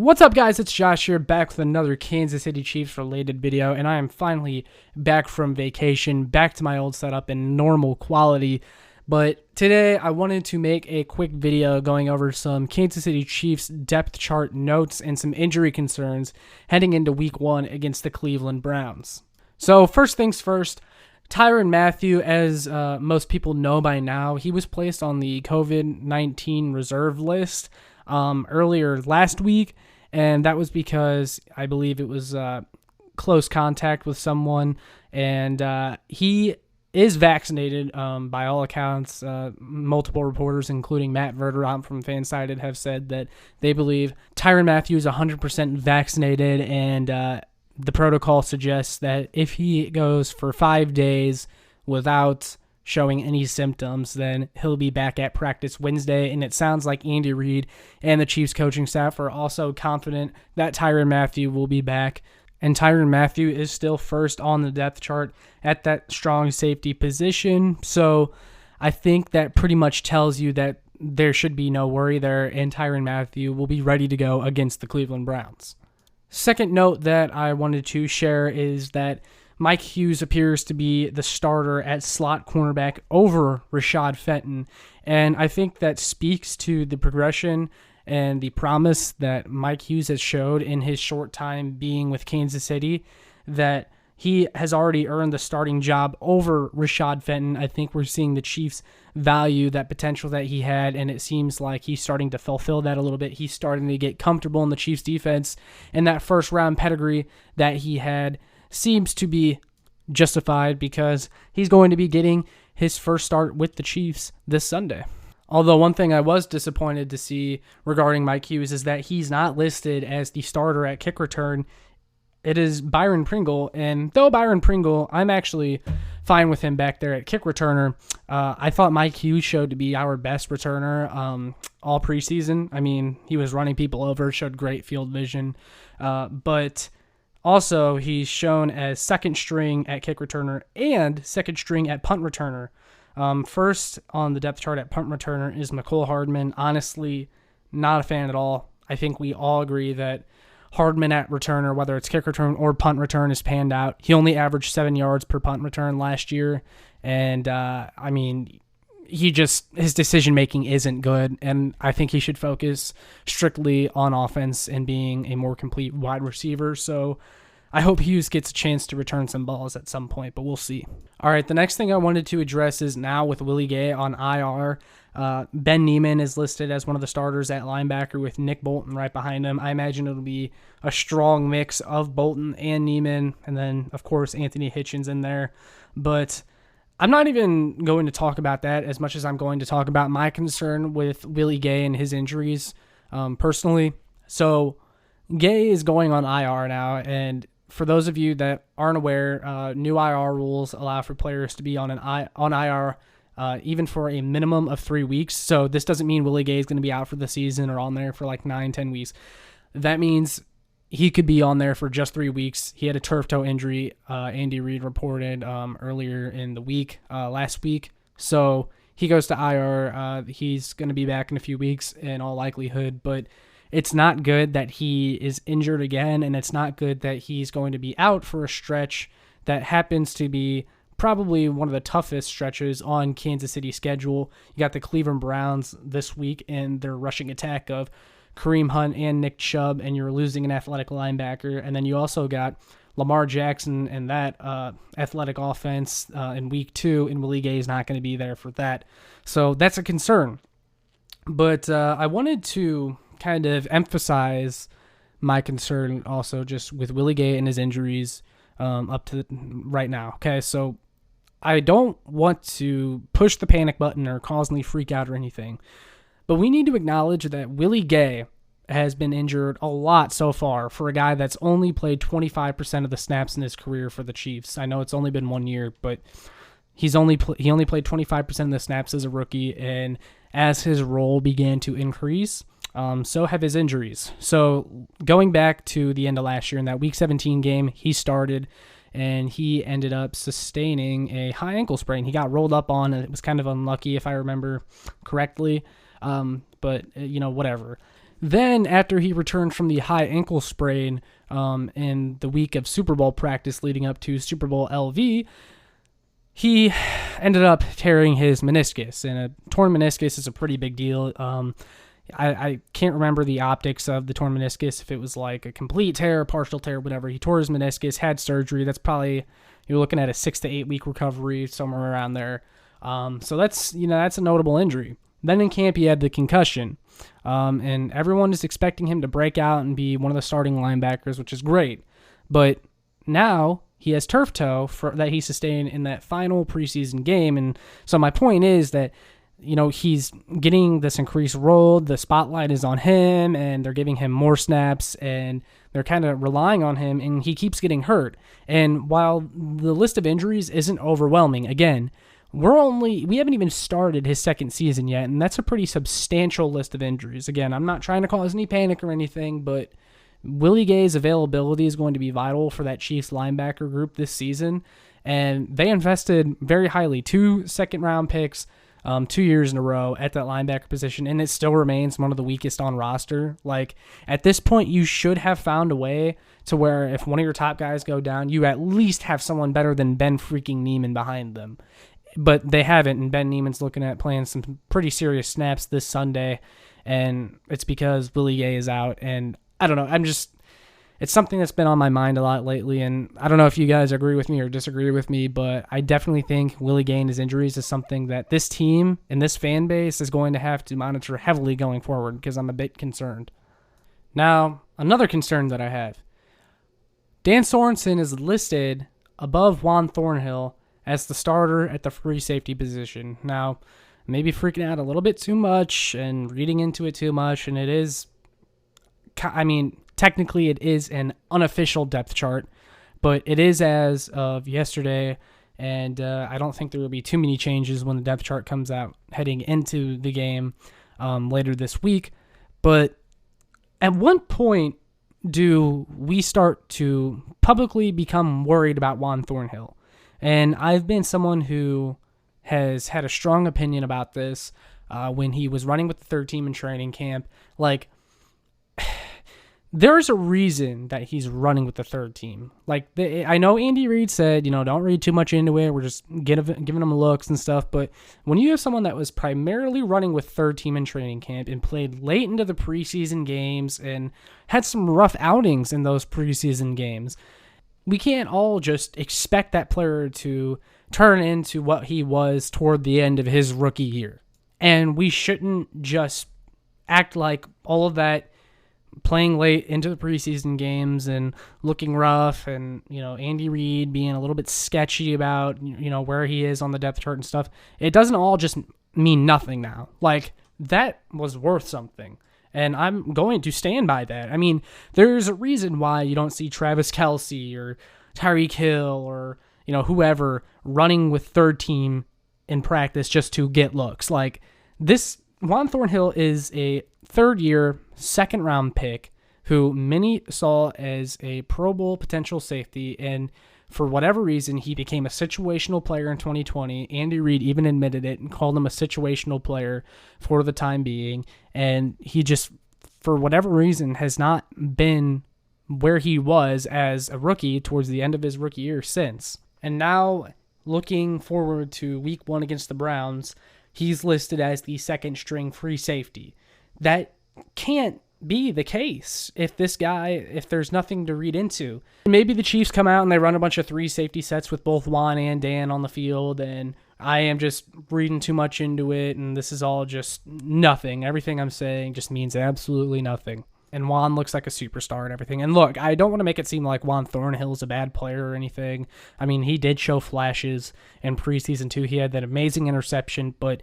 What's up, guys? It's Josh here, back with another Kansas City Chiefs related video, and I am finally back from vacation, back to my old setup in normal quality. But today I wanted to make a quick video going over some Kansas City Chiefs depth chart notes and some injury concerns heading into week 1 against the Cleveland Browns. So first things first, Tyrann Mathieu, as most people know by now, he was placed on the COVID-19 reserve list earlier last week, and that was because I believe it was close contact with someone, and he is vaccinated by all accounts. Multiple reporters, including Matt Verderot from Fansided, have said that they believe Tyrann Mathieu is 100% vaccinated, and the protocol suggests that if he goes for 5 days without showing any symptoms, then he'll be back at practice Wednesday. And it sounds like Andy Reid and the Chiefs coaching staff are also confident that Tyrann Mathieu will be back. And Tyrann Mathieu is still first on the depth chart at that strong safety position. So I think that pretty much tells you that there should be no worry there, and Tyrann Mathieu will be ready to go against the Cleveland Browns. Second note that I wanted to share is that Mike Hughes appears to be the starter at slot cornerback over Rashad Fenton, and I think that speaks to the progression and the promise that Mike Hughes has showed in his short time being with Kansas City, that he has already earned the starting job over Rashad Fenton. I think we're seeing the Chiefs value that potential that he had, and it seems like he's starting to fulfill that a little bit. He's starting to get comfortable in the Chiefs defense, and that first round pedigree that he had seems to be justified because he's going to be getting his first start with the Chiefs this Sunday. Although one thing I was disappointed to see regarding Mike Hughes is that he's not listed as the starter at kick return. It is Byron Pringle, and though Byron Pringle, I'm actually fine with him back there at kick returner. I thought Mike Hughes showed to be our best returner all preseason. I mean, he was running people over, showed great field vision, but also he's shown as second string at kick returner and second string at punt returner. First on the depth chart at punt returner is Nicole Hardman. Honestly, not a fan at all. I think we all agree that Hardman at returner, whether it's kick return or punt return, is panned out. He only averaged 7 yards per punt return last year, and I mean, his decision-making isn't good, and I think he should focus strictly on offense and being a more complete wide receiver. So I hope Hughes gets a chance to return some balls at some point, but we'll see. All right, the next thing I wanted to address is now with Willie Gay on IR. Ben Niemann is listed as one of the starters at linebacker with Nick Bolton right behind him. I imagine it'll be a strong mix of Bolton and Niemann, and then, of course, Anthony Hitchens in there. But I'm not even going to talk about that as much as I'm going to talk about my concern with Willie Gay and his injuries personally. So Gay is going on IR now, and for those of you that aren't aware, new IR rules allow for players to be on IR even for a minimum of 3 weeks. So this doesn't mean Willie Gay is going to be out for the season or on there for like 9-10 weeks. That means he could be on there for just 3 weeks. He had a turf toe injury, Andy Reid reported earlier in the week, last week. So he goes to IR. He's going to be back in a few weeks in all likelihood, but it's not good that he is injured again, and it's not good that he's going to be out for a stretch that happens to be probably one of the toughest stretches on Kansas City's schedule. You got the Cleveland Browns this week and their rushing attack of Kareem Hunt and Nick Chubb, and you're losing an athletic linebacker. And then you also got Lamar Jackson and that athletic offense in week 2, and Willie Gay is not going to be there for that. So that's a concern. But I wanted to kind of emphasize my concern also just with Willie Gay and his injuries up to right now. Okay, so I don't want to push the panic button or constantly freak out or anything, but we need to acknowledge that Willie Gay has been injured a lot so far for a guy that's only played 25% of the snaps in his career for the Chiefs. I know it's only been 1 year, but he only played 25% of the snaps as a rookie, and as his role began to increase, so have his injuries. So going back to the end of last year in that Week 17 game, he started and he ended up sustaining a high ankle sprain. He got rolled up on, and it was kind of unlucky if I remember correctly, but whatever. Then, after he returned from the high ankle sprain in the week of Super Bowl practice leading up to Super Bowl LV, he ended up tearing his meniscus. And a torn meniscus is a pretty big deal. I can't remember the optics of the torn meniscus, if it was like a complete tear, partial tear, whatever. He tore his meniscus, had surgery. That's probably, you're looking at a 6 to 8 week recovery, somewhere around there. So that's a notable injury. Then in camp, he had the concussion. And everyone is expecting him to break out and be one of the starting linebackers, which is great. But now he has turf toe that he sustained in that final preseason game. And so my point is that, he's getting this increased role. The spotlight is on him, and they're giving him more snaps, and they're kind of relying on him, and he keeps getting hurt. And while the list of injuries isn't overwhelming, again, we haven't even started his second season yet, and that's a pretty substantial list of injuries. Again, I'm not trying to cause any panic or anything, but Willie Gay's availability is going to be vital for that Chiefs linebacker group this season, and they invested very highly, 2 second-round picks, 2 years in a row at that linebacker position, and it still remains one of the weakest on roster. Like, at this point, you should have found a way to where if one of your top guys go down, you at least have someone better than Ben freaking Neiman behind them. But they haven't, and Ben Neiman's looking at playing some pretty serious snaps this Sunday, and it's because Willie Gay is out, and I don't know, it's something that's been on my mind a lot lately, and I don't know if you guys agree with me or disagree with me, but I definitely think Willie Gay and his injuries is something that this team and this fan base is going to have to monitor heavily going forward, because I'm a bit concerned. Now, another concern that I have. Dan Sorensen is listed above Juan Thornhill as the starter at the free safety position. Now, maybe freaking out a little bit too much and reading into it too much, and it is, technically it is an unofficial depth chart, but it is as of yesterday, and I don't think there will be too many changes when the depth chart comes out heading into the game later this week. But at what point do we start to publicly become worried about Juan Thornhill? And I've been someone who has had a strong opinion about this when he was running with the third team in training camp. Like, there's a reason that he's running with the third team. Like, I know Andy Reid said, don't read too much into it. We're just giving him looks and stuff. But when you have someone that was primarily running with third team in training camp and played late into the preseason games and had some rough outings in those preseason games, we can't all just expect that player to turn into what he was toward the end of his rookie year. And we shouldn't just act like all of that playing late into the preseason games and looking rough and, Andy Reid being a little bit sketchy about, where he is on the depth chart and stuff. It doesn't all just mean nothing now. Like, that was worth something. And I'm going to stand by that. I mean, there's a reason why you don't see Travis Kelce or Tyreek Hill or, whoever running with third team in practice just to get looks. Like, this Juan Thornhill is a third-year, second-round pick who many saw as a Pro Bowl potential safety, and for whatever reason, he became a situational player in 2020. Andy Reid even admitted it and called him a situational player for the time being, and he just, for whatever reason, has not been where he was as a rookie towards the end of his rookie year since. And now, looking forward to Week 1 against the Browns, he's listed as the second-string free safety. That can't be the case if there's nothing to read into. Maybe the Chiefs come out and they run a bunch of 3 safety sets with both Juan and Dan on the field, and I am just reading too much into it, and this is all just nothing. Everything I'm saying just means absolutely nothing. And Juan looks like a superstar and everything. And look, I don't want to make it seem like Juan Thornhill is a bad player or anything. I mean, he did show flashes in preseason too. He had that amazing interception, but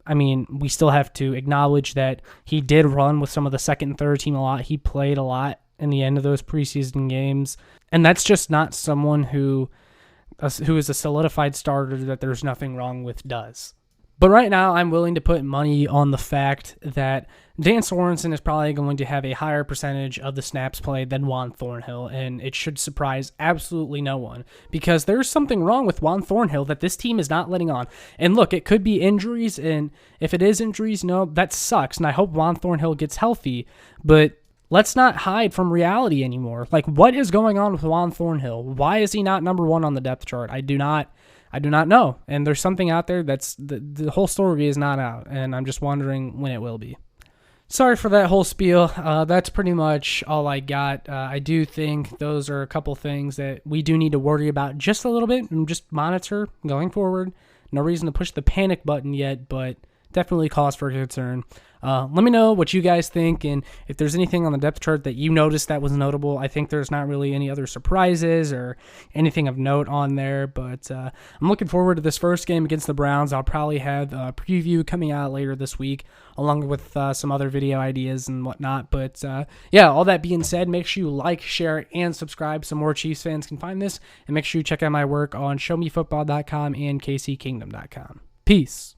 I mean, we still have to acknowledge that he did run with some of the second and third team a lot. He played a lot in the end of those preseason games. And that's just not someone who is a solidified starter that there's nothing wrong with does. But right now, I'm willing to put money on the fact that Dan Sorensen is probably going to have a higher percentage of the snaps played than Juan Thornhill, and it should surprise absolutely no one because there's something wrong with Juan Thornhill that this team is not letting on. And look, it could be injuries, and if it is injuries, no, that sucks, and I hope Juan Thornhill gets healthy, but let's not hide from reality anymore. Like, what is going on with Juan Thornhill? Why is he not number one on the depth chart? I do not know. And there's something out there that's the whole story is not out, and I'm just wondering when it will be. Sorry for that whole spiel. That's pretty much all I got. I do think those are a couple things that we do need to worry about just a little bit and just monitor going forward. No reason to push the panic button yet, but definitely cause for concern. Let me know what you guys think, and if there's anything on the depth chart that you noticed that was notable. I think there's not really any other surprises or anything of note on there, but I'm looking forward to this first game against the Browns. I'll probably have a preview coming out later this week, along with some other video ideas and whatnot. But yeah, all that being said, make sure you like, share, and subscribe so more Chiefs fans can find this, and make sure you check out my work on showmefootball.com and kckingdom.com. Peace.